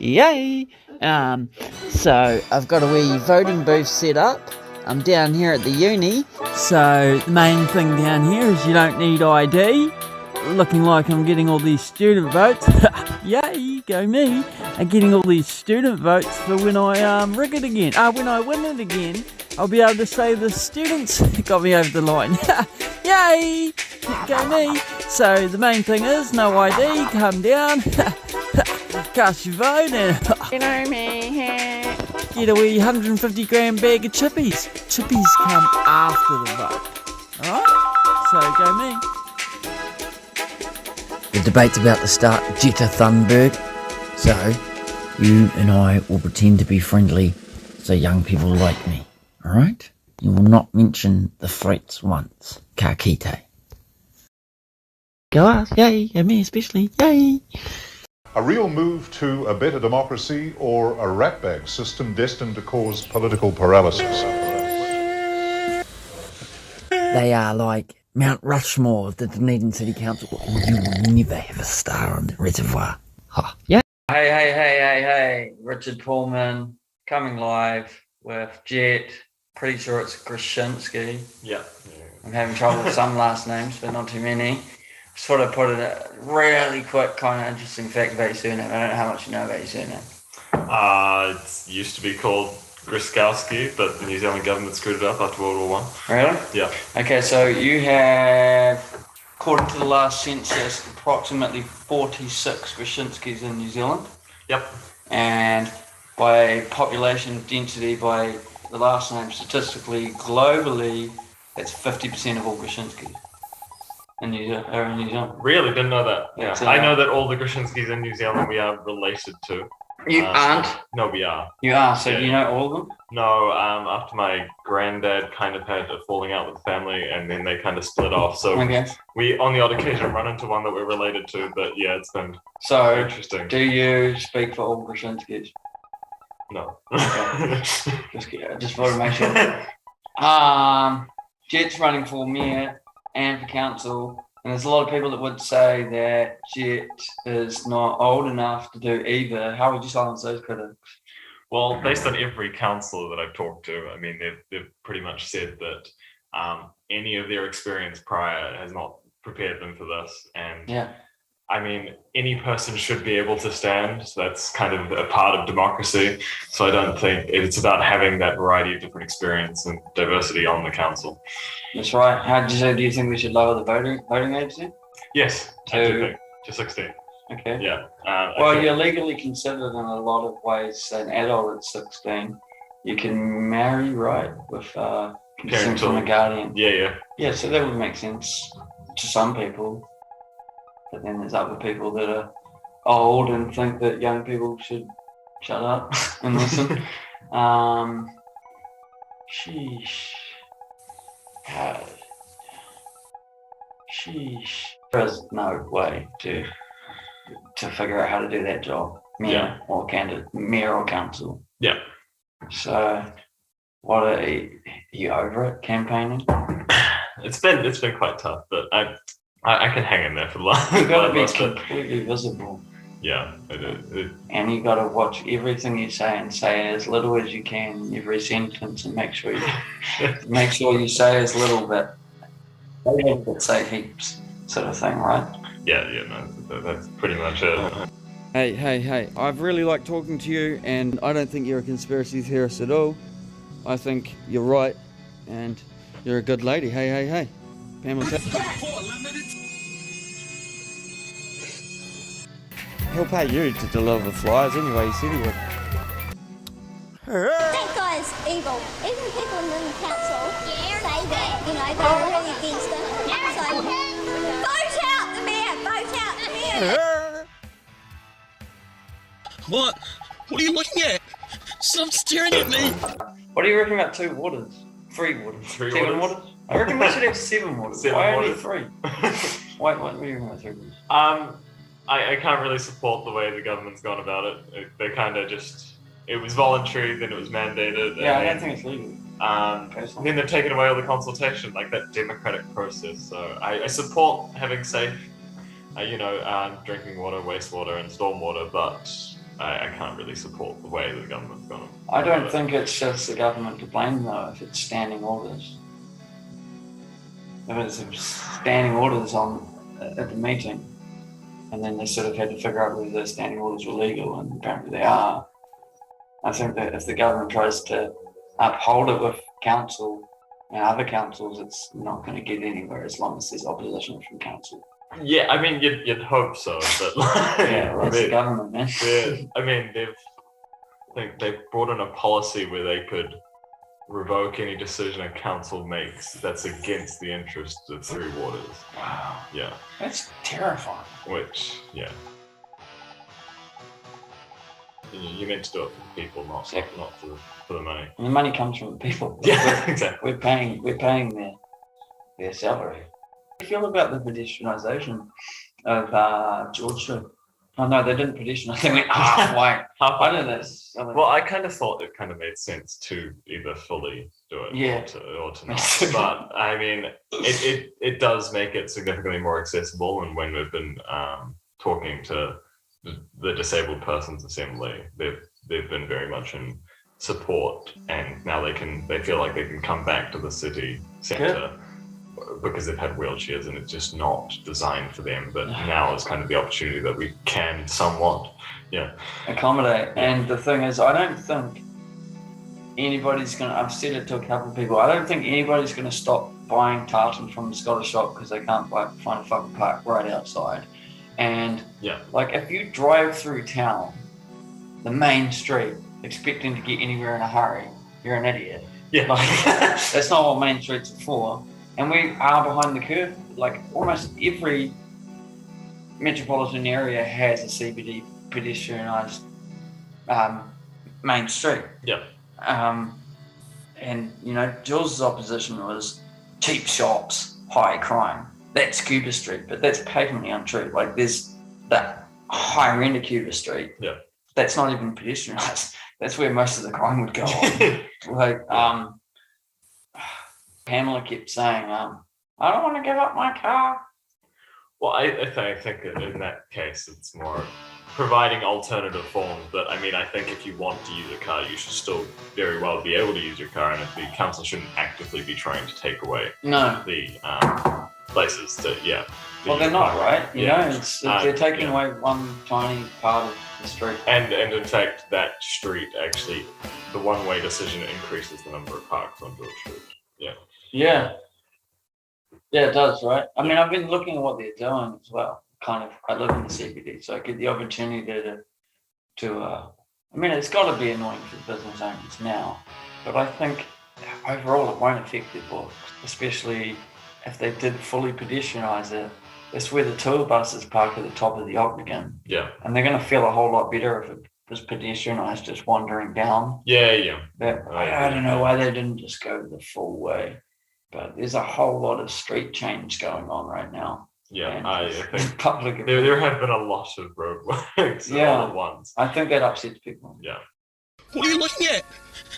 Yay! So I've got a wee voting booth set up. I'm down here at the uni. So the main thing down here is you don't need ID. Looking like I'm getting all these student votes. Yay, go me. I'm getting all these student votes for when I rig it again. When I win it again, I'll be able to say the students got me over the line. Yay, go me. So the main thing is no ID, come down. Cast your vote and get a wee 150 gram bag of chippies. Chippies come after the vote. Alright? So go me. The debate's about to start, Jetta Thunberg. So, you and I will pretend to be friendly so young people like me. Alright? You will not mention the threats once. Ka kite. Go us, yay, and me especially, yay! A real move to a better democracy or a ratbag system destined to cause political paralysis? They are like Mount Rushmore of the Dunedin City Council. You will never have a star on the reservoir. Ha, yeah. Hey, Richard Pullman, coming live with Jett. Pretty sure it's Groshinski. Yeah. I'm having trouble with some last names, but not too many. Just thought I'd put a really quick, kind of interesting fact about your surname. I don't know how much you know about your surname. It used to be called Groshinski, but the New Zealand government screwed it up after World War I. Really? Yeah. Okay, so you have, according to the last census, approximately 46 Groshinskis in New Zealand. Yep. And by population density, by the last name, statistically, globally, that's 50% of all Groshinskis in New Zealand. Really? Didn't know that. Yeah. It's, I know that all the Groshinskis in New Zealand we are related to. You aren't? No, we are. You are, so Yeah. you know all of them? No, after my granddad kind of had a falling out with the family and then they kind of split off. So Okay. we, on the odd occasion, run into one that we're related to. But yeah, it's been So, interesting. do you speak for all Groshinskis? No. Just want to make sure. Jett's running for mayor and for council, and there's a lot of people that would say that Jett is not old enough to do either. How would you silence those critics? Well, based on every councillor that I've talked to, I mean, they've pretty much said that any of their experience prior has not prepared them for this. And Yeah. I mean, any person should be able to stand. So that's kind of a part of democracy. So I don't think it's about having that variety of different experience and diversity on the council. That's right. How do you think we should lower the voting age then? Yes, I do think to 16. Okay. Yeah. Well, you're legally considered in a lot of ways an adult at 16. You can marry, right, with consent from a guardian. Yeah. Yeah, so that would make sense to some people. But then there's other people that are old and think that young people should shut up and listen. Sheesh. Sheesh. There's no way to figure out how to do that job. Mayor or candidate, mayor or council. Yeah. So, what are you over it campaigning? It's been quite tough, but I can hang in there for the last. You've got to be completely visible. Yeah, and you got to watch everything you say and say as little as you can every sentence, and make sure you say as little but say heaps, sort of thing, right? Yeah, no, that's pretty much it. Hey, I've really liked talking to you, and I don't think you're a conspiracy theorist at all. I think you're right, and you're a good lady. Hey. Pamela. He'll pay you to deliver the flyers anyway, he said he would. That guy's evil. Even people in the council say that, they're really against it. So, vote out the mayor! Vote out the mayor! What? What are you looking at? Stop staring at me! What do you reckon about 2 waters? 3 waters? 7 waters? I reckon we should have 7 waters. Why only 3? Why do you reckon about 3 waters? I can't really support the way the government's gone about it. They kind of just, it was voluntary, then it was mandated. Yeah, I and don't think it's legal. then they've taken away all the consultation, like that democratic process. So I support having safe, drinking water, wastewater, and stormwater, but I can't really support the way the government's gone. I don't think it's just the government to blame though if it's standing orders. If it's standing orders at the meeting, and then they sort of had to figure out whether those standing orders were legal, and apparently they are. I think that if the government tries to uphold it with council and other councils, it's not going to get anywhere as long as there's opposition from council. Yeah, I mean, you'd hope so, but yeah, well, that's the government, man. I mean, they've brought in a policy where they could revoke any decision a council makes that's against the interests of Three Waters. Wow. Yeah. That's terrifying. Which, yeah. You meant to do it for the people, not for the money. And the money comes from the people. Yeah, exactly. We're paying their salary. How do you feel about the pedestrianisation of George Street? Oh no, they didn't pedestrianise. They went halfway. I don't know. Well, I kind of thought it kind of made sense to either fully do it or to not. But I mean, it does make it significantly more accessible. And when we've been talking to the Disabled Persons Assembly, they've been very much in support, and now they feel like they can come back to the city centre because they've had wheelchairs and it's just not designed for them. But now is kind of the opportunity that we can somewhat accommodate. And the thing is, I don't think anybody's gonna, I've said it to a couple of people, I don't think anybody's gonna stop buying tartan from the Scottish shop because they can't find a fucking park right outside. And like, if you drive through town, the main street, expecting to get anywhere in a hurry, you're an idiot. Yeah. Like, that's not what main streets are for. And we are behind the curve. Like, almost every metropolitan area has a CBD pedestrianised main street. Yeah. And, you know, Jules' opposition was cheap shops, high crime. That's Cuba Street, but that's patently untrue. Like, there's that higher end of Cuba Street. Yeah. That's not even pedestrianised. That's where most of the crime would go on. Like, Pamela kept saying, I don't want to give up my car. Well, I think in that case, it's more providing alternative forms. But I mean, I think if you want to use a car, you should still very well be able to use your car, and if the council shouldn't actively be trying to take away the places to, Well, they're not, right? You know, it's they're taking away one tiny part of the street. And in fact, that street actually, the one-way decision increases the number of parks on George Street. Yeah, it does, right? I mean, I've been looking at what they're doing as well. Kind of, I live in the CBD, so I get the opportunity to I mean, it's got to be annoying for the business owners now, but I think overall it won't affect their books, especially if they did fully pedestrianise it. That's where the tour buses park at the top of the Octagon. Yeah. And they're going to feel a whole lot better if it was pedestrianised just wandering down. Yeah. But I don't know why they didn't just go the full way. But there's a whole lot of street change going on right now. Yeah, I think public there have been a lot of roadworks all at once. I think that upsets people. Yeah. What are you looking at?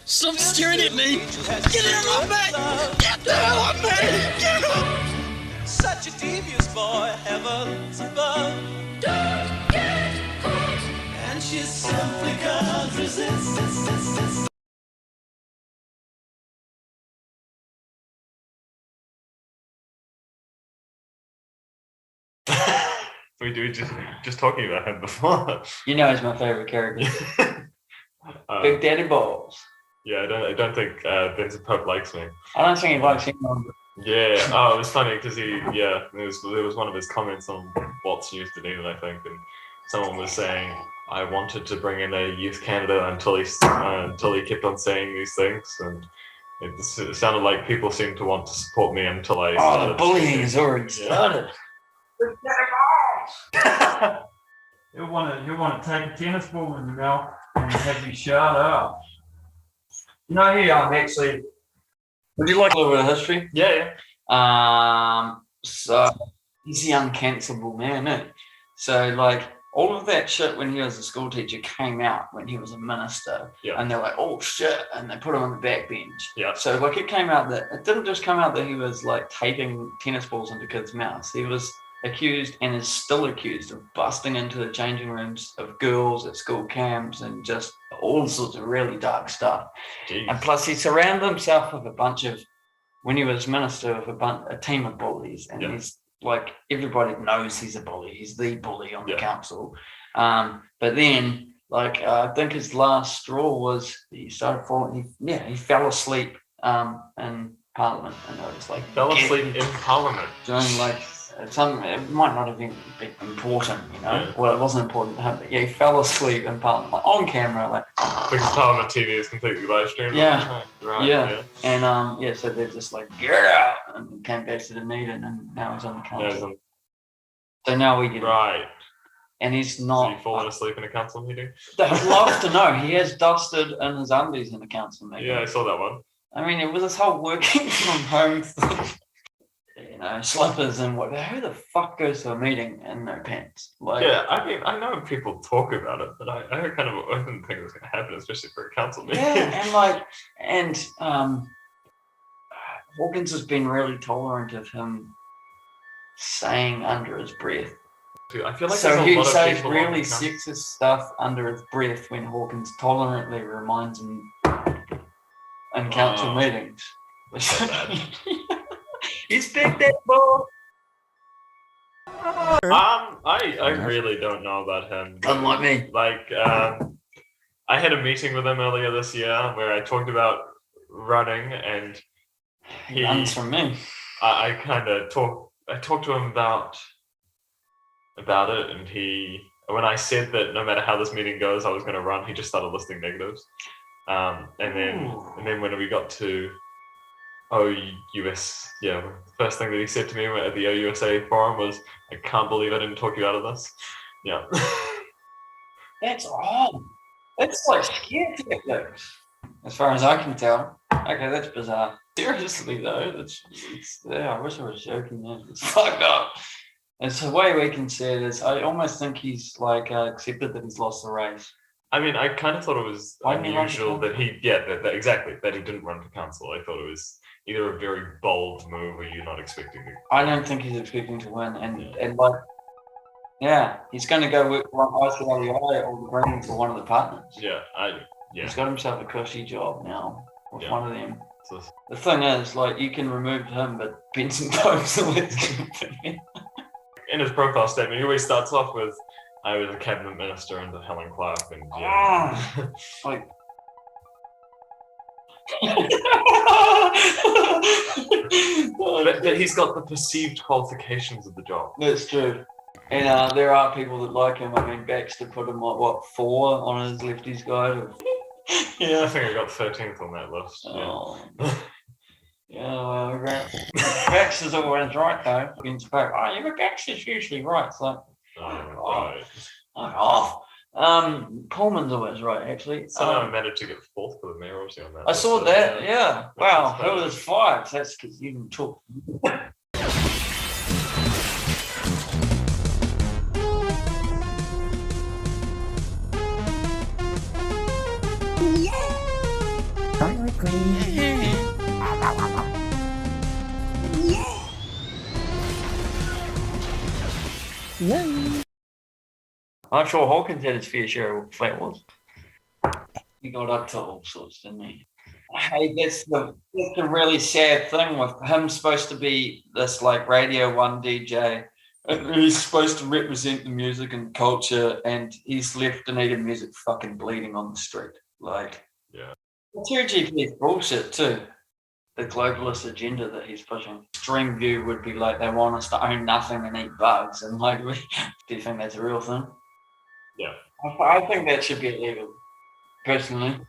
Stop staring at me! Get out of me! Get the hell off me! Get out! Such a devious boy, heavens above. Don't get caught. And she simply can't resist. We do just talking about him before. You know, he's my favourite character. Big Daddy Balls. Yeah, I don't think Vincent Pope likes me. I don't think he likes anyone. Yeah. Oh, it was funny because there was one of his comments on What's News Dunedin, I think, and someone was saying, I wanted to bring in a Youth Canada until he kept on saying these things, and it sounded like people seemed to want to support me until I started. The bullying has already started. He'll want to take a tennis ball in your mouth and have you shut up. You know, here I'm actually. Would you like a little bit of history? Yeah. So he's the uncancelable man, eh? So like all of that shit when he was a school teacher came out when he was a minister. Yeah. And they're like, oh shit, and they put him on the backbench. Yeah. So like it came out that it didn't just come out that he was like taping tennis balls into kids' mouths. He was accused and is still accused of busting into the changing rooms of girls at school camps and just all sorts of really dark stuff. Jeez. And plus he surrounded himself with a bunch of, when he was minister, with a team of bullies, and he's like, everybody knows he's a bully. He's the bully on the council. But then, like, I think his last straw was he started falling. He fell asleep in Parliament, and I was like, fell asleep in Parliament doing like something. It might not have been important, you know. Yeah. Well, it wasn't important to him, but he fell asleep in Parliament, like, on camera, like. Because Parliament TV is completely live streamed. Yeah. Right. Yeah. And so they're just like, get out, and came back to Dunedin, and now he's on the council. So now we get right. And he's not. Has he fallen asleep in a council meeting? I'd love to know. He has dusted in his undies in a council meeting. Yeah, I saw that one. I mean, it was this whole working from home thing. You know, slippers and what. Who the fuck goes to a meeting in no pants? Like, yeah, I mean, I know people talk about it, but I kind of didn't think it was going to happen, especially for a council meeting. Yeah, and Hawkins has been really tolerant of him saying under his breath. I feel like so he says really sexist stuff under his breath when Hawkins tolerantly reminds him in council meetings. He's big, that ball. I really don't know about him. Unlike me. Like, I had a meeting with him earlier this year where I talked about running, and he runs from me. I talked to him about it, and when I said that no matter how this meeting goes, I was going to run, he just started listing negatives. And then when we got to OUS, the first thing that he said to me at the OUSA forum was, I can't believe I didn't talk you out of this. Yeah. That's wrong. That's like scare tactics, as far as I can tell. Okay, that's bizarre. Seriously though, I wish I was joking there. It's fucked up. It's the way we can see it is, I almost think he's like accepted that he's lost the race. I mean, I kind of thought it was unusual that that he didn't run for council. I thought it was either a very bold move or you're not expecting to. I don't think he's expecting to win, and like, he's going to go work for ICWI or the Greens or one of the partners. He's got himself a cushy job now with one of them. So, the thing is, like, you can remove him, but Benson Pope's always going to be. In his profile statement, he always starts off with, I was a cabinet minister under Helen Clark, and like. but he's got the perceived qualifications of the job. That's true. And there are people that like him. I mean, Baxter put him at 4 on his lefties guide. Yeah, I think I got 13th on that list. Well, Baxter's always right though. But Baxter's usually right. It's like, Pullman's always right, actually. Somehow I managed to get 4th for the mayoralty on that. I saw that, yeah. Wow, who was 5? That's because you didn't talk. I'm sure Hawkins had his fair share of flat walls. He got up to all sorts, didn't he? Hey, that's the really sad thing with him. Supposed to be this like Radio 1 DJ. He's supposed to represent the music and culture, and he's left Dunedin music fucking bleeding on the street. Like, it's 2GP's bullshit too. The globalist agenda that he's pushing. Extreme view would be like they want us to own nothing and eat bugs, and like, do you think that's a real thing? Yeah, I think that should be illegal, personally.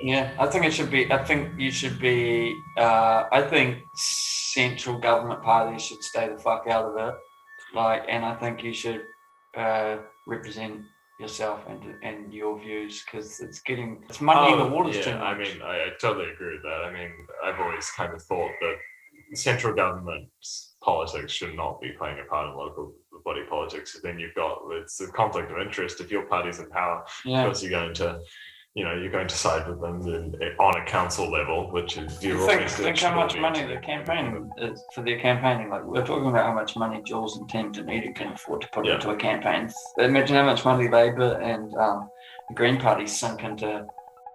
Yeah, I think it should be. I think you should be. I think central government parties should stay the fuck out of it. Like, and I think you should represent yourself and your views, because it's muddying the waters too much. I mean, I totally agree with that. I mean, I've always kind of thought that central government's politics should not be playing a part in local body politics. Then it's a conflict of interest. If your party's in power, of course you're going to side with them on a council level, which is think how much money they're campaigning is for their campaigning. Like we're talking about how much money Jules and Tim Dunedin can afford to put into a campaign. Imagine how much money Labour and the Green Party sunk into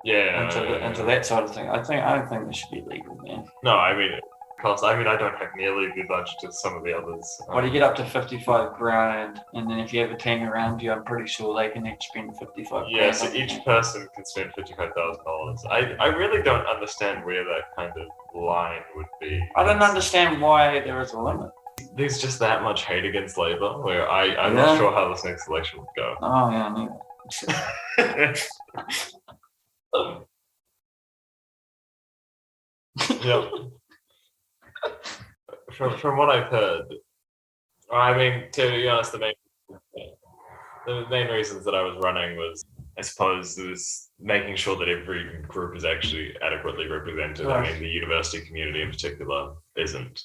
that sort of thing. I don't think this should be legal, man. No, I mean, I don't have nearly the budget as some of the others. You get up to 55 grand, and then if you have a team around you, I'm pretty sure they can each spend 55 grand. Yeah, so each person can spend $55,000. I really don't understand where that kind of line would be. I don't understand why there is a limit. There's just that much hate against Labour, where I'm not sure how this next election would go. Oh, yeah, neither. Yeah. From what I've heard, I mean, to be honest, the main reasons that I was running was, I suppose, was making sure that every group is actually adequately represented. I mean, the university community in particular isn't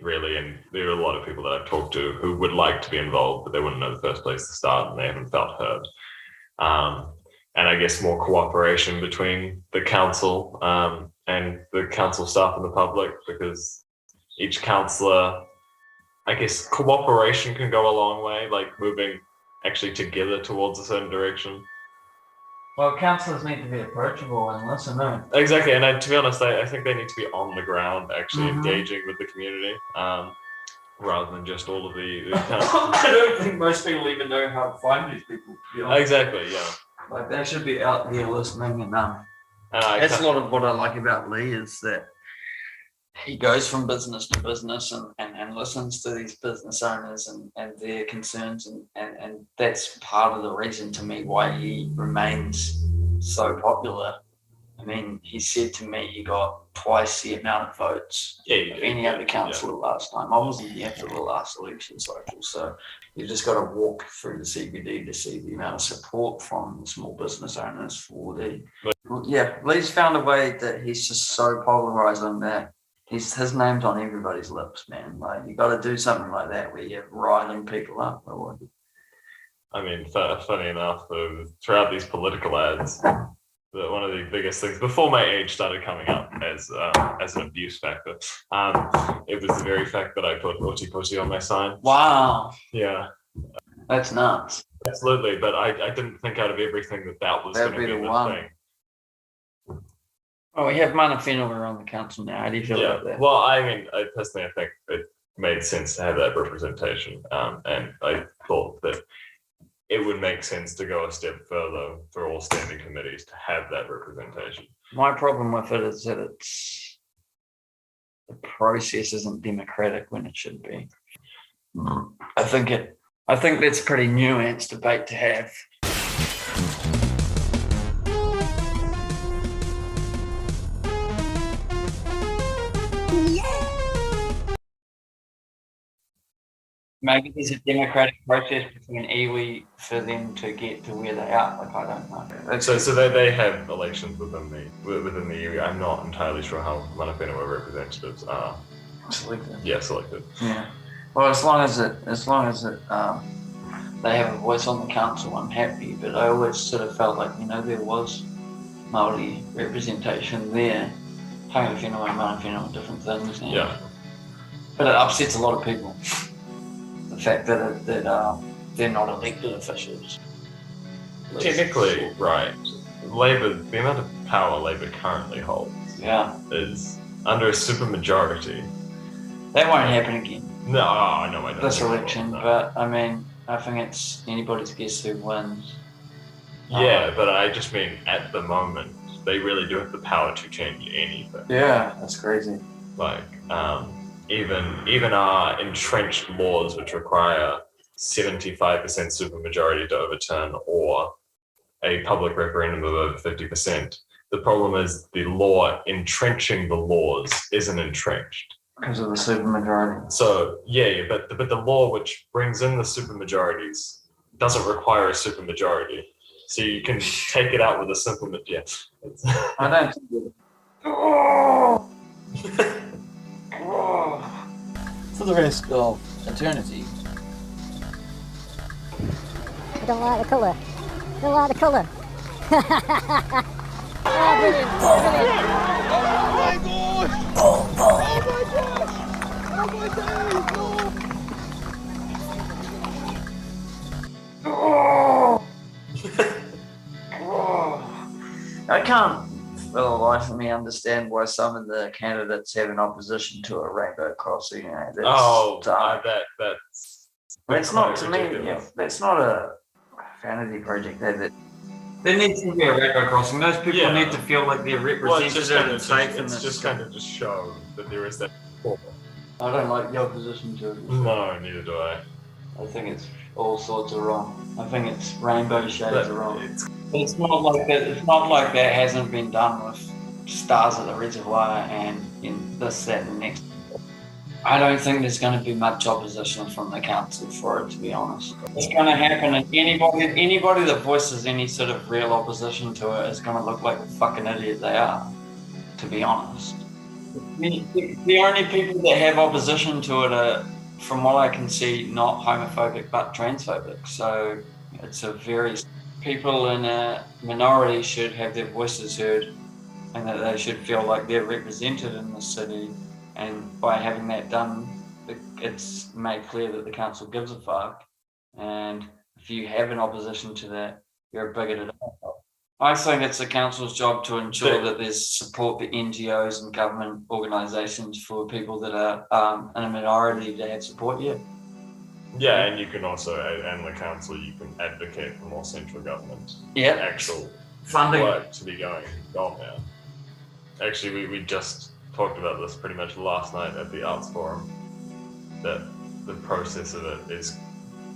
really, and there are a lot of people that I've talked to who would like to be involved, but they wouldn't know the first place to start, and they haven't felt heard. And I guess more cooperation between the council and the council staff and the public, because each councillor, I guess cooperation can go a long way, like moving actually together towards a certain direction. Well, councillors need to be approachable and listen in. Exactly, and to be honest, I think they need to be on the ground, actually engaging with the community, rather than just all of the I don't think most people even know how to find these people, to be honest. Exactly, yeah. Like, they should be out there listening, and that's a lot of what I like about Lee, is that he goes from business to business and listens to these business owners and their concerns, and that's part of the reason to me why he remains so popular. I mean, he said to me he got twice the amount of votes of any other councillor last time. I wasn't here for the last election cycle, so you just got to walk through the CBD to see the amount of support from small business owners for the. Yeah, Lee's found a way that he's just so polarizing that his name's on everybody's lips, man. Like, you got to do something like that where you're riling people up. I mean, funny enough, throughout these political ads, one of the biggest things before my age started coming up as an abuse factor, it was the very fact that I put "Oti Poti" on my sign. Wow. Yeah. That's nuts. Absolutely, but I didn't think out of everything that was going to be the thing. Oh, we have Mana Whenua around the council now. How do you feel about that? Well, I mean, I think it made sense to have that representation, and I thought that it would make sense to go a step further for all standing committees to have that representation. My problem with it is that the process isn't democratic when it should be. I think that's a pretty nuanced debate to have. Maybe there's a democratic process between iwi for them to get to where they are. Like, I don't know. So they have elections within the iwi. I'm not entirely sure how Mana Whenua representatives are selected. Yeah, selected. Yeah. Well, as long as they have a voice on the council, I'm happy. But I always sort of felt like, there was Māori representation there. Taonga Whenua and Mana Whenua are different things. Yeah. But it upsets a lot of people. The fact that they're not elected officials. Technically, right. Labour, the amount of power Labour currently holds is under a supermajority. That won't happen again. No, I know I don't. This election, but I mean, I think it's anybody's guess who wins. Yeah, but I just mean at the moment, they really do have the power to change anything. Yeah, that's crazy. Like, even our entrenched laws, which require 75% supermajority to overturn, or a public referendum of over 50%. The problem is the law entrenching the laws isn't entrenched. Because of the supermajority. So, but the law which brings in the supermajorities doesn't require a supermajority. So you can take it out with a simple majority. I don't think it. Oh! Oh! For the rest of eternity, Don't like the colour. Don't like the colour. Oh, brilliant. Brilliant. Oh my gosh! Oh my gosh! Oh my days! I can't for the life of me understand why some of the candidates have an opposition to a rainbow crossing. That's not to me. Yeah, that's not a vanity project. There needs to be a rainbow crossing. Those people need to feel like they're represented and safe. It's just kind of just show that there is that. I don't like the opposition to it. No, neither do I. I think it's all sorts of wrong. I think it's rainbow shades of wrong. It's not like that. It's not like that hasn't been done with stars at the reservoir and in this, that, and the next. I don't think there's going to be much opposition from the council for it, to be honest. It's going to happen, and anybody that voices any sort of real opposition to it is going to look like the fucking idiot they are, to be honest. The only people that have opposition to it are, from what I can see, not homophobic but transphobic. So it's a very... People in a minority should have their voices heard, and that they should feel like they're represented in the city. And by having that done, it's made clear that the council gives a fuck. And if you have an opposition to that, you're a bigoted asshole. I think it's the council's job to ensure that there's support for NGOs and government organisations for people that are in a minority to have support. Yeah, and you can also, and the council, you can advocate for more central government. Actual funding work to be going on now. Actually, we just talked about this pretty much last night at the Arts Forum, that the process of it is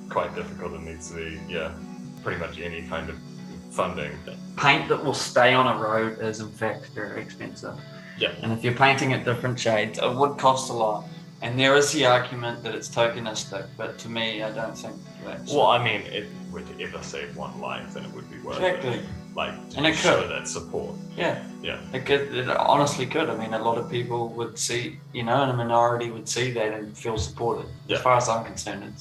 quite difficult and needs to be, pretty much any kind of funding. Paint that will stay on a road is in fact very expensive. Yeah. And if you're painting it different shades, it would cost a lot. And there is the argument that it's tokenistic, but to me, I don't think that's... Well, I mean, it would ever save one life, then it would be worth it. Like, to show that support. Yeah. It honestly could. I mean, a lot of people would see, in a minority would see that and feel supported. As far as I'm concerned,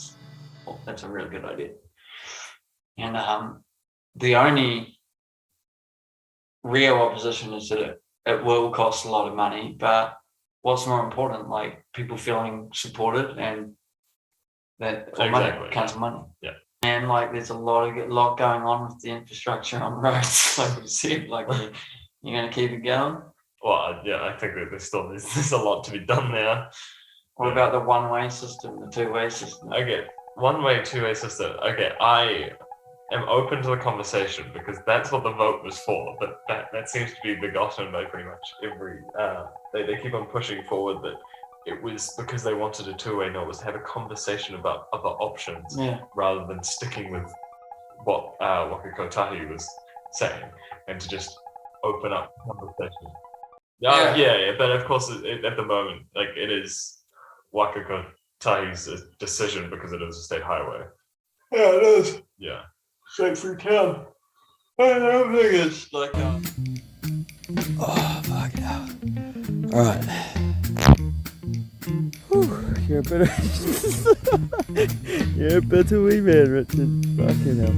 that's a really good idea. And the only real opposition is that it will cost a lot of money, but what's more important, like people feeling supported and that money comes money. Yeah. And like there's a lot going on with the infrastructure on roads, like we said, like you're gonna keep it going. Well, yeah, I think that there's a lot to be done there. What about the one-way system, the two-way system? Okay, one-way, two-way system. Okay, I am open to the conversation because that's what the vote was for. But that seems to be begotten by pretty much every. They keep on pushing forward that it was because they wanted a two-way, no, it was to have a conversation about other options rather than sticking with what Waka Kotahi was saying and to just open up conversation. Yeah, but of course at the moment, like it is Waka Kotahi's decision because it is a state highway. Yeah, it is. Yeah. Straight through town. I don't think it's like Oh, fuck hell. Alright. You're a bit of... You're a bit of wee man, Richard. Fucking hell.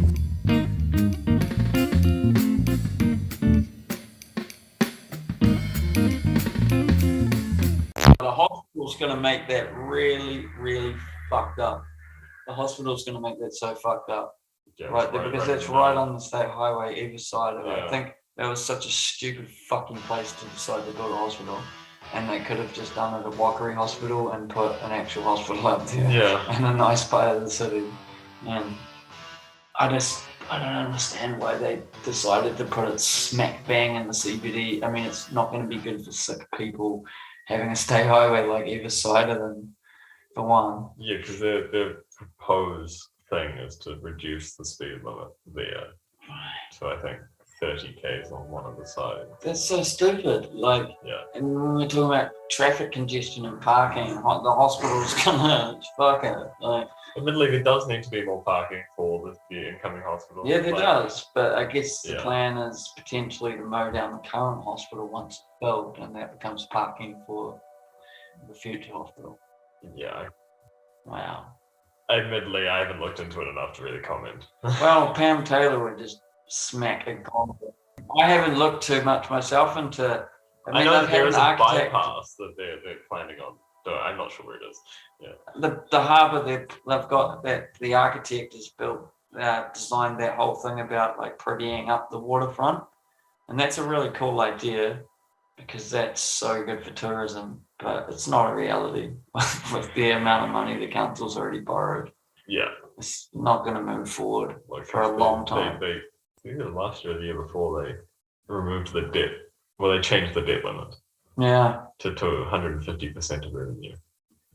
The hospital's going to make that really, really fucked up. The hospital's going to make that so fucked up. Yeah, right, because that's right on the state highway, either side of it. I think that was such a stupid fucking place to decide to build a hospital. And they could have just done it at Walkery Hospital and put an actual hospital up there. Yeah. In a nice part of the city. And I don't understand why they decided to put it smack bang in the CBD. I mean, it's not going to be good for sick people having a state highway like either side of them, for one. Yeah, because their proposed thing is to reduce the speed limit there. So I think 30 k's on one of the sides. That's so stupid. Like, and when we're talking about traffic congestion and parking, the hospital's gonna fuck it. Like, admittedly, there does need to be more parking for the incoming hospital. Yeah, there does. But I guess the plan is potentially to mow down the current hospital once it's built, and that becomes parking for the future hospital. Yeah. Wow. Admittedly, I haven't looked into it enough to really comment. Well, Pam Taylor would just smack a gong. I haven't looked too much myself into. I know that there is a architect. bypass that they're planning on. So I'm not sure where it is. Yeah. The harbour they've got that the architect has built, designed that whole thing about like prettying up the waterfront, and that's a really cool idea because that's so good for tourism. But it's not a reality with the amount of money the council's already borrowed. Yeah. It's not going to move forward for a long time. They either last year or the year before they removed the debt. Well, they changed the debt limit. Yeah. To 150% of revenue.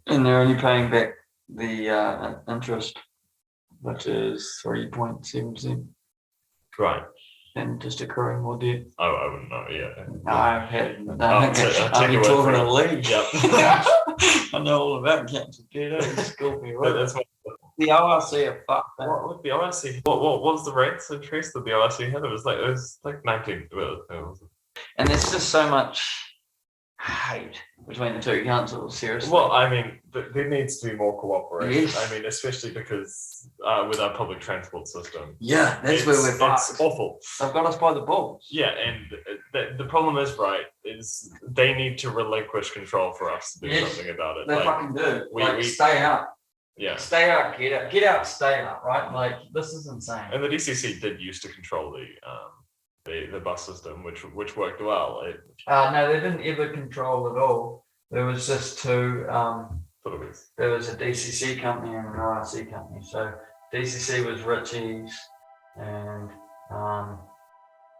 And they're only paying back the interest, which is 3.7%. Right. And just accruing more debt. Oh, I wouldn't know. Yeah. I've had. I'll I'm talking to Lee. Yep. I know all about council debt. School me right. That's what the ORC are fucked. What would the ORC? What was the rates of interest that the ORC had? It was like 19. And there's just so much hate between the two councils, seriously. Well, I mean, there needs to be more cooperation. Yes. I mean, especially because with our public transport system. Yeah, that's where we're fucked. It's awful. They've got us by the balls. Yeah, and the problem is, right, is they need to relinquish control for us to do something about it. They fucking do. Stay out. Yeah. Stay out, get out, stay out, right? Like, this is insane. And the DCC did used to control the bus system, which worked well. No, they didn't ever control at all. There was just two. There was a DCC company and an ORC company. So DCC was Ritchie's, and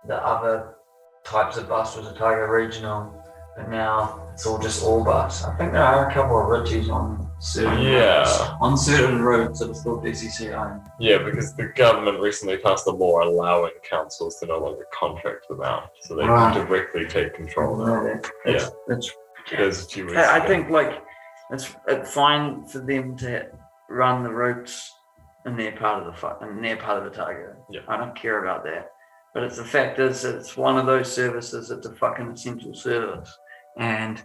the other types of bus was a Tiger Regional. But now it's all bus. I think there are a couple of Ritchie's on certain routes that are still DCC owned. Yeah, because the government recently passed a law allowing councils to no longer contract them out, so they can directly take control now. That's there's a few weeks I ago. think like it's fine for them to run the routes in their part of the Tiger. Yeah. I don't care about that. But it's the fact is it's one of those services. It's a fucking essential service, and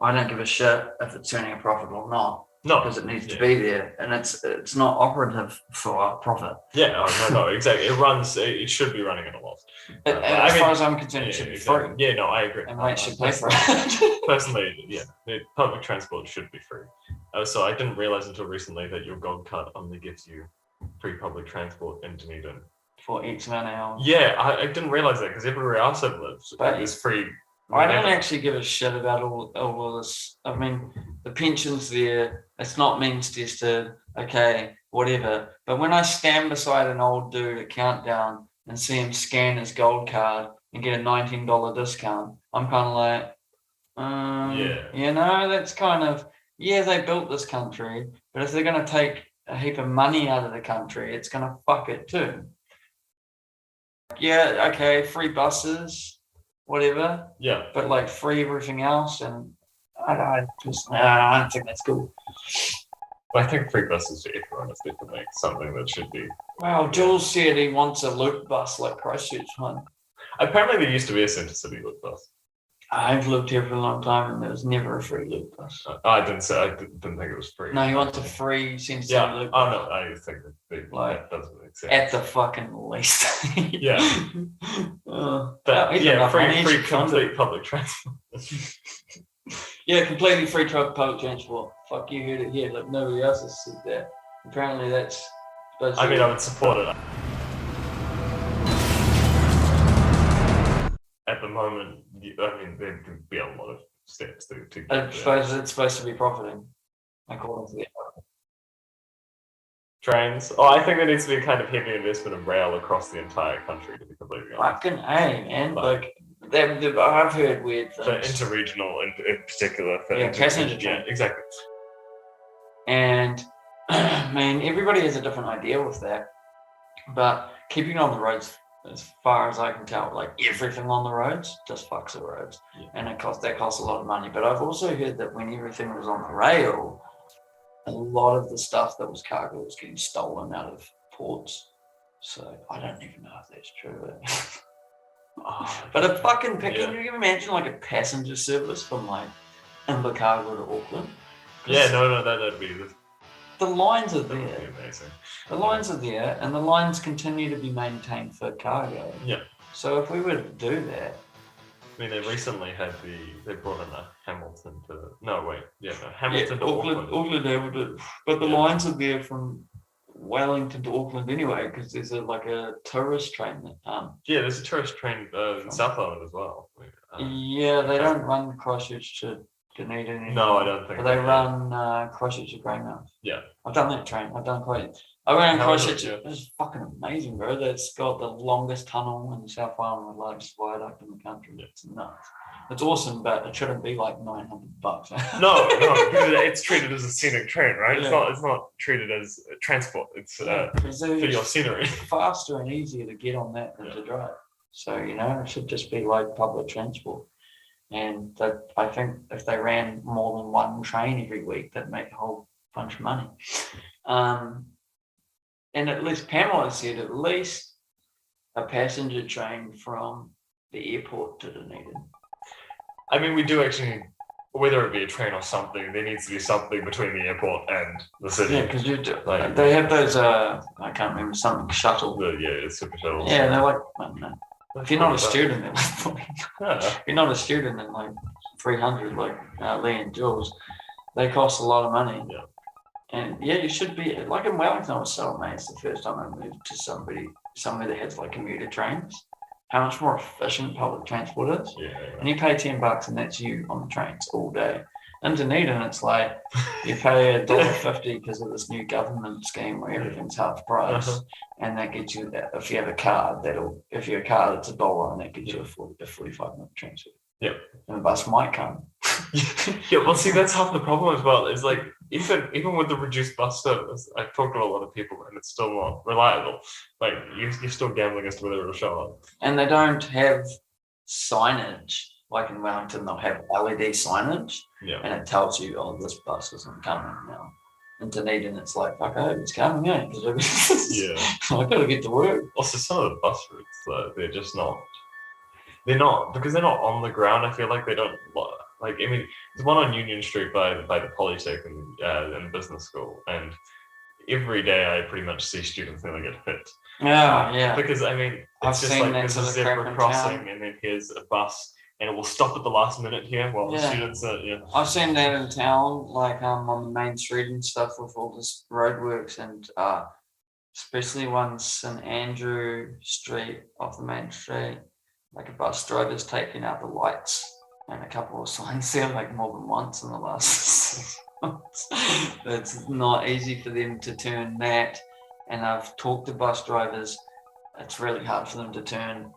I don't give a shit if it's turning a profit or not. No, because it needs to be there, and it's not operative for profit. Yeah, no, exactly. It should be running at a loss. As far as I'm concerned, it should be free. Yeah, no, I agree. And rates should pay for it. Personally, yeah, the public transport should be free. So I didn't realize until recently that your gold card only gives you free public transport in Dunedin. For X amount of hours. Yeah, I didn't realize that because everywhere else I've lived, it was free. I don't actually give a shit about all of this. I mean, the pension's there. It's not means tested. Okay, whatever. But when I stand beside an old dude at Countdown and see him scan his gold card and get a $19 discount, I'm kind of like, you know, that's kind of, they built this country, but if they're going to take a heap of money out of the country, it's going to fuck it too. Yeah, okay, free buses. Whatever. Yeah. But like free everything else, and I don't think that's cool. I think free buses for everyone is definitely something that should be. Well, Jules said he wants a loop bus like Christchurch one. Apparently there used to be a Centre City loop bus. I've lived here for a long time and there was never a free loop bus. I didn't think it was free. No, he wants a free Centre City loop bus. Oh no, I think that doesn't make sense. At the fucking least. Yeah. Free complete public transport. Yeah, completely free public transport. Fuck, you heard it here. Like nobody else has said that. Apparently that's supposed to I would support it. At the moment, there could be a lot of steps to get it's supposed to be profiting, according to the trains. I think there needs to be a kind of heavy investment in rail across the entire country, to be completely honest. Fucking A, man. I've heard weird things. So interregional in particular. Passenger train. Yeah, exactly. And, man, everybody has a different idea with that. But keeping on the roads, as far as I can tell, like everything on the roads just fucks the roads. Yeah. And that costs a lot of money. But I've also heard that when everything was on the rail, a lot of the stuff that was cargo was getting stolen out of ports. So I don't even know if that's true. But a fucking can you imagine like a passenger service from like Invercargill to Auckland? Yeah, no, that'd be the lines are That would be there. amazing. The lines are there, and the lines continue to be maintained for cargo. Yeah. So if we were to do that, I mean, they recently had they brought in a Hamilton to, Hamilton to Auckland. Auckland able to, but the lines are there from Wellington to Auckland anyway, because there's a tourist train that Yeah, there's a tourist train in South Island as well. yeah, they don't run Christchurch to Dunedin anymore. No, I don't think But they they do. run Christchurch to Greymouth. Yeah. I've done that train. I went on How is it? Christchurch. Yeah. It was fucking amazing, bro. That's got the longest tunnel in the South Island, the largest viaduct in the country. It's nuts. It's awesome, but it shouldn't be like $900. No, because it's treated as a scenic train, right? Yeah. It's not treated as transport. It's Yeah, for your scenery. faster and easier to get on that than to drive. So, it should just be like public transport. And I think if they ran more than one train every week, that'd make a whole bunch of money. And at least Pamela said at least a passenger train from the airport to Dunedin. I mean, we do actually, whether it be a train or something, there needs to be something between the airport and the city. Yeah, because they have those, I can't remember, something shuttle. It's super shuttles. Yeah, they're like, I don't know. If you're not a student, they're like, Yeah. if you're not a student and like 300, like Lee and Jules, they cost a lot of money. Yeah. And yeah, you should be like in Wellington. I was so amazed the first time I moved to somewhere that has like commuter trains. How much more efficient public transport is. Yeah. And you pay $10 and that's you on the trains all day. In Dunedin, it's like you pay $1.50 because of this new government scheme where everything's half price, and that gets you that. If you have a card, if you're a card, it's $1, and that gets you a 45-minute transfer. Yep. And the bus might come. Yeah, well, see, that's half the problem as well. Is like even with the reduced bus service, I've talked to a lot of people, and it's still not reliable. Like you're still gambling as to whether it'll show up. And they don't have signage. Like in Wellington, they'll have LED signage, and it tells you, oh, this bus isn't coming now. In Dunedin, it's like, fuck, I hope it's coming, I gotta get to work. Also, some of the bus routes, though, they're just not. They're not, because they're not on the ground. I feel like they don't like. I mean, there's one on Union Street by the Polytech and business school, and every day I pretty much see students nearly get hit. Yeah. Because I mean, I've it's just seen like that there's a sort of zebra crap in crossing, town. and then here's a bus, and it will stop at the last minute here while the students are. Yeah. I've seen that in town, like on the main street and stuff with all this roadworks, and especially one St Andrew Street off the main street. Like a bus driver's taking out the lights and a couple of signs there, like more than once in the last 6 months. It's not easy for them to turn that. And I've talked to bus drivers. It's really hard for them to turn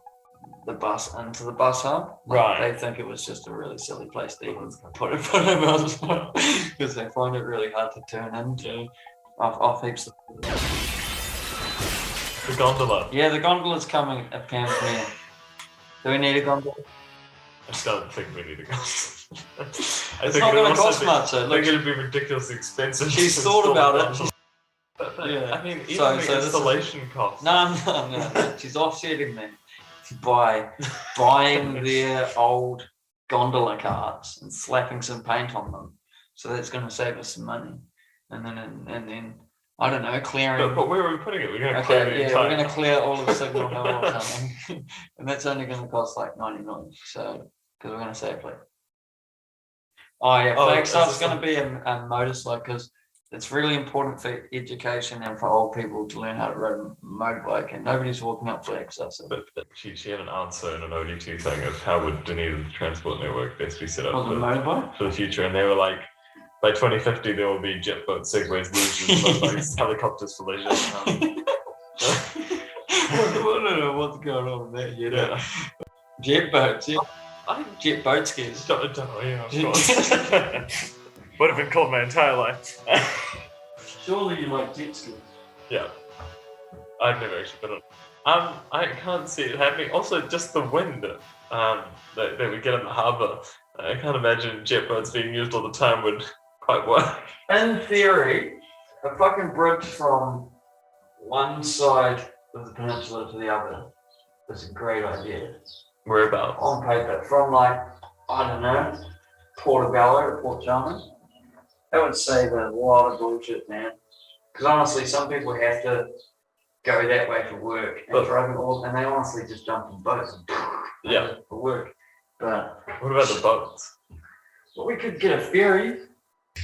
the bus into the bus hub. They think it was just a really silly place to even put a bus because they find it really hard to turn into off heaps of. The gondola. Yeah, the gondola's coming at Pamplona. Do we need a gondola? I just don't think we need a gondola. It's not going to cost much. They're going to be ridiculously expensive. She's thought about it. Yeah. I mean, even the installation cost. No. She's offsetting that by buying their old gondola carts and slapping some paint on them. So that's going to save us some money. And then I don't know, clearing. But where are we putting it? We're going to clear the entire. We're going to clear all of the Signal Hill coming, and that's only going to cost like 90 million. So because we're going to save like. Oh yeah, Flagstaff's going to be a motorcycle because it's really important for education and for old people to learn how to ride a motorbike, and nobody's walking up Flagstaff. So. But she had an answer in an OD2 thing of how would Dunedin transport network best be set up for the future, and they were like. By 2050, there will be jet boats, segways, luges, helicopters for leisure. I don't know what's going on with that yet. Yeah. Jet boats, jet boat skis. Yeah, of course. Would have been called my entire life. Surely you like jet skis. Yeah. I've never actually been on. I can't see it happening. Also, just the wind that we get in the harbour. I can't imagine jet boats being used all the time would quite work. In theory, a fucking bridge from one side of the peninsula to the other is a great idea. Whereabouts? On paper, from like, I don't know, Portobello or Port Chalmers. That would save a lot of bullshit, man. Because honestly, some people have to go that way for work and driving all, and they honestly just jump in boats and for work. But what about the boats? Well, we could get a ferry.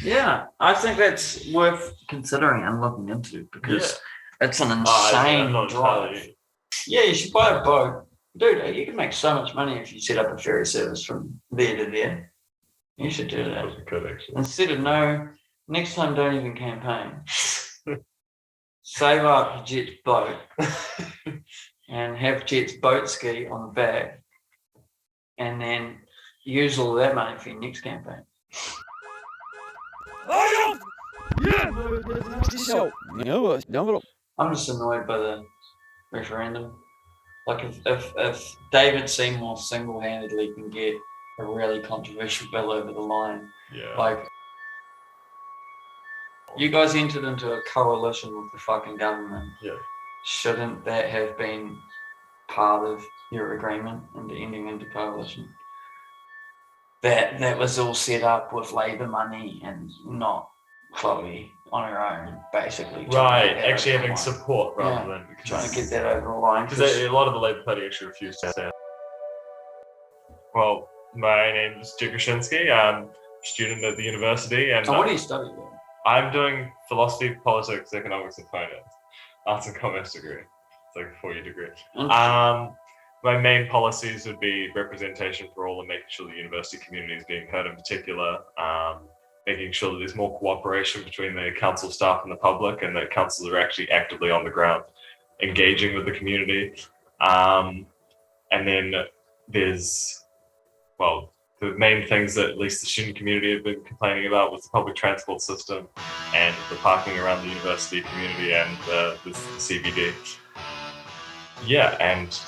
Yeah, I think that's worth considering and looking into because it's an insane drive. Yeah, you should buy a boat. Dude, you can make so much money if you set up a ferry service from there to there. You should do that. You could actually. Instead of next time don't even campaign. Save up Jett's boat and have Jett's boat ski on the back and then use all that money for your next campaign. I'm just annoyed by the referendum. Like if David Seymour single-handedly can get a really controversial bill over the line, like you guys entered into a coalition with the fucking government. Yeah. Shouldn't that have been part of your agreement into ending into coalition? That was all set up with Labour money and not Chloe on her own, basically. Right, actually having support rather than trying to get that over the line. Because a lot of the Labour Party actually refused to stand. Well, my name is Jett Groshinski. I'm a student at the university. And what do you study then? I'm doing philosophy, politics, economics, and finance. Arts and commerce degree. It's like a 4-year degree. My main policies would be representation for all and making sure the university community is being heard in particular. Making sure that there's more cooperation between the council staff and the public, and that councils are actually actively on the ground, engaging with the community. And then there's, well, the main things that at least the student community have been complaining about was the public transport system and the parking around the university community and the CBD. Yeah, and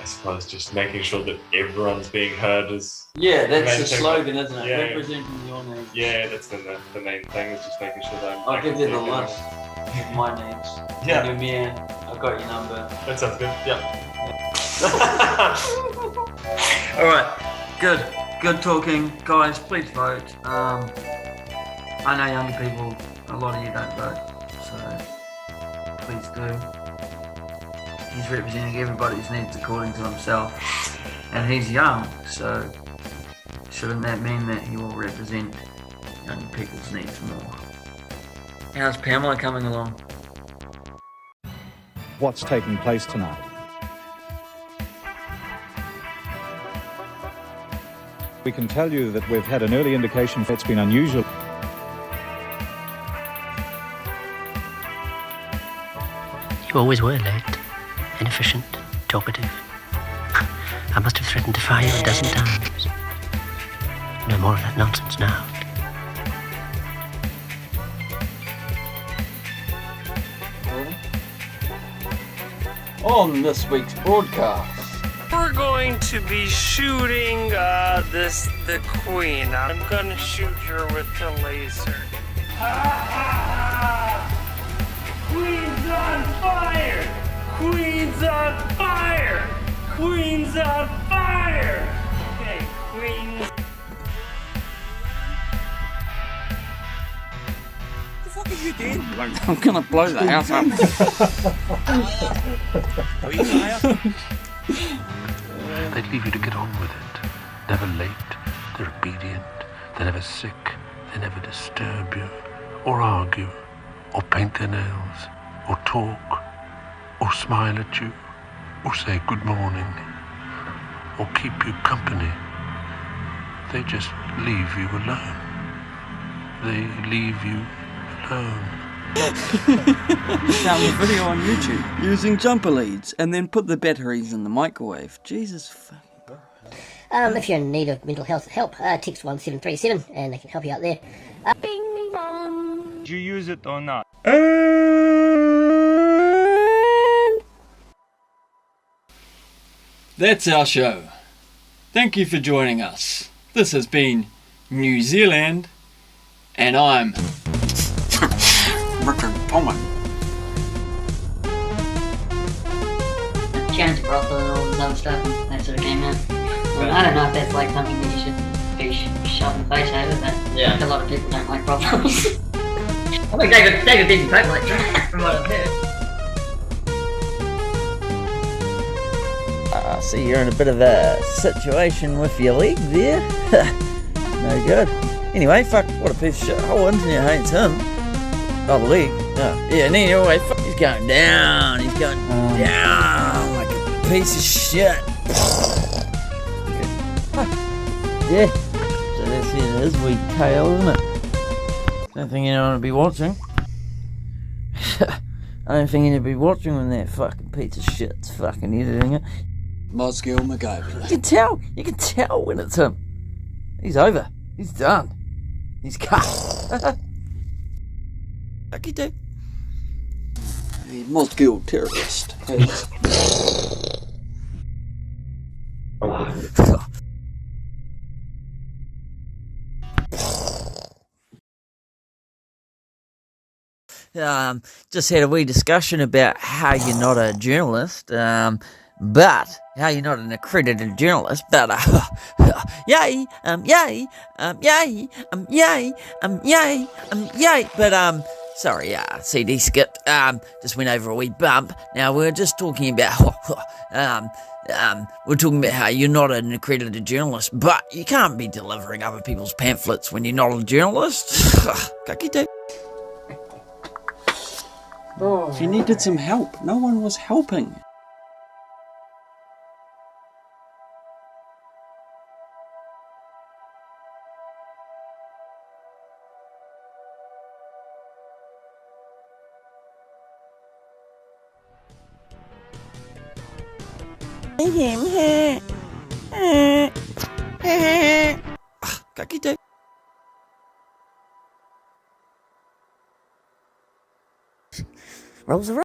I suppose just making sure that everyone's being heard is... Yeah, that's the slogan, isn't it? Yeah. Representing your needs. Yeah, that's the main thing, is just making sure that I'll give you the list of my needs. Yeah. I've got your number. That sounds good, yeah. All right, good talking. Guys, please vote. I know younger people, a lot of you don't vote, so please do. He's representing everybody's needs according to himself, and he's young, so shouldn't that mean that he will represent young people's needs more? How's Pamela coming along? What's taking place tonight? We can tell you that we've had an early indication it's been unusual. You always were late. Inefficient, talkative. I must have threatened to fire you a dozen times. No more of that nonsense now. On this week's broadcast, we're going to be shooting the queen. I'm gonna shoot her with the laser. Queen's on fire! Queen's on fire! Queen's on fire! Okay, Queen. What the fuck are you doing? I'm gonna blow the house up. They leave you to get on with it. Never late, they're obedient, they're never sick, they never disturb you, or argue, or paint their nails, or talk, or smile at you, or say good morning, or keep you company. They just leave you alone. They leave you alone. Found the video on YouTube using jumper leads and then put the batteries in the microwave. Jesus fucking Christ. If you're in need of mental health help, text 1737 and they can help you out there. Bing bong. Did you use it or not? That's our show. Thank you for joining us. This has been New Zealand, and I'm Richard Pullman. Chance brothel and all this other stuff, and that sort of came out. Well, I don't know if that's like something that you should be shoved in the face over, but a lot of people don't like brothels. I think David did your like from what I've heard. I see you're in a bit of a situation with your leg there. No good. Anyway, fuck, what a piece of shit. Whole internet hates him. Oh, the leg. Oh, yeah, and anyway, fuck, he's going down. He's going down like a piece of shit. Yeah. So that's his weak tail, isn't it? Don't think anyone would be watching. I don't think anyone would be watching when that fucking piece of shit's fucking editing it. Mosgiel McGovern. You can tell when it's him. He's over. He's done. He's cut. Fuck you do. The Mosgiel terrorist has... Just had a wee discussion about how you're not a journalist, but how you're not an accredited journalist, but yay, but sorry, CD skipped, just went over a wee bump. Now we're just talking about we're talking about how you're not an accredited journalist, but you can't be delivering other people's pamphlets when you're not a journalist. Kaki do. She needed some help. No one was helping. Kaki do. Rolls the